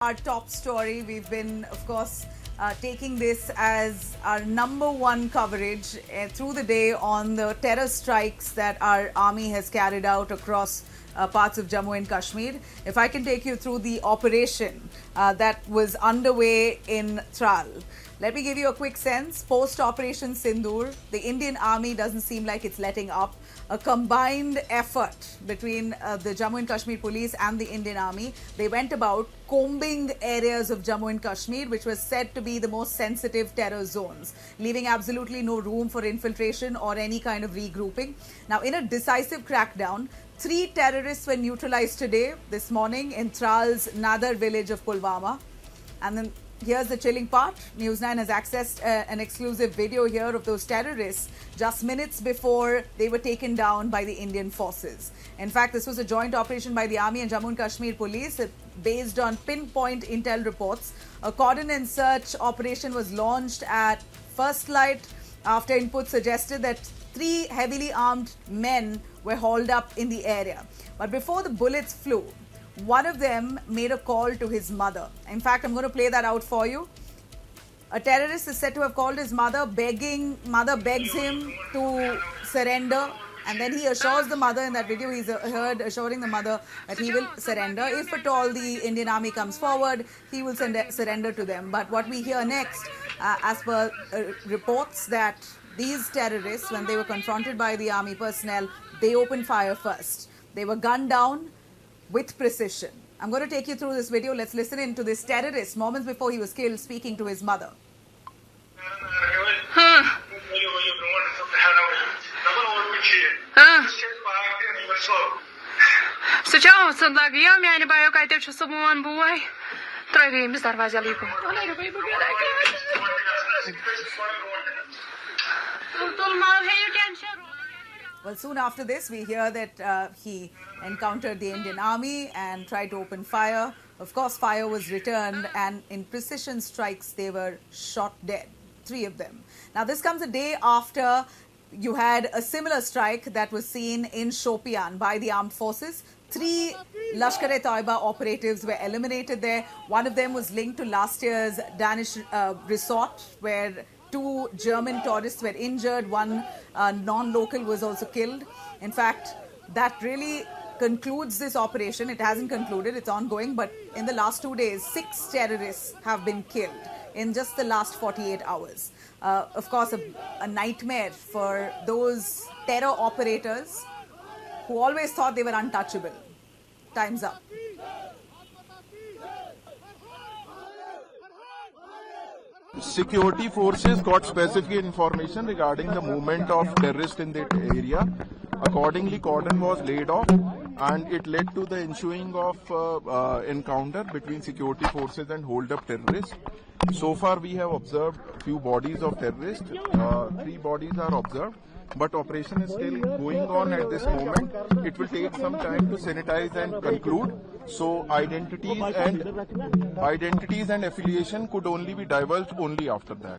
Our top story. We've been, of course, taking this as our #1 coverage through the day on the terror strikes that our army has carried out across parts of Jammu and Kashmir. If I can take you through the operation that was underway in Tral. Let me give you a quick sense. Post Operation Sindoor, the Indian Army doesn't seem like it's letting up. A combined effort between the Jammu and Kashmir Police and the Indian Army. They went about combing areas of Jammu and Kashmir, which was said to be the most sensitive terror zones, leaving absolutely no room for infiltration or any kind of regrouping. Now, in a decisive crackdown, 3 terrorists were neutralized today, this morning, in Tral's Nadar village of Pulwama. And then here's the chilling part. News9 has accessed an exclusive video here of those terrorists just minutes before they were taken down by the Indian forces. In fact, this was a joint operation by the Army and Jammu and Kashmir Police based on pinpoint intel reports. A cordon and search operation was launched at first light after input suggested that 3 heavily armed men were hauled up in the area. But before the bullets flew, one of them made a call to his mother. In fact, I'm going to play that out for you. A terrorist is said to have called his mother, mother begs him to surrender. And then he assures the mother in that video, he's heard assuring the mother that he will surrender. If at all the Indian Army comes forward, he will surrender to them. But what we hear next, as per reports, that these terrorists, when they were confronted by the Army personnel, they opened fire first. They were gunned down with precision. I'm going to take you through this video. Let's listen in to this terrorist moments before he was killed speaking to his mother. Well, soon after this, we hear that he encountered the Indian Army and tried to open fire. Of course, fire was returned, and in precision strikes, they were shot dead, 3 of them. Now, this comes a day after you had a similar strike that was seen in Shopian by the armed forces. 3 Lashkar-e-Taiba operatives were eliminated there. One of them was linked to last year's Danish resort, where 2 German tourists were injured. 1 non-local was also killed. In fact, that really concludes this operation. It hasn't concluded, it's ongoing. But in the last 2 days, 6 terrorists have been killed in just the last 48 hours. Of course, a nightmare for those terror operators who always thought they were untouchable. Time's up. Security forces got specific information regarding the movement of terrorists in that area. Accordingly, cordon was laid off, and it led to the ensuing of encounter between security forces and hold-up terrorists. So far, we have observed few bodies of terrorists. 3 bodies are observed, but operation is still going on at this moment. It will take some time to sanitize and conclude. So identities and affiliation could only be divulged only after that.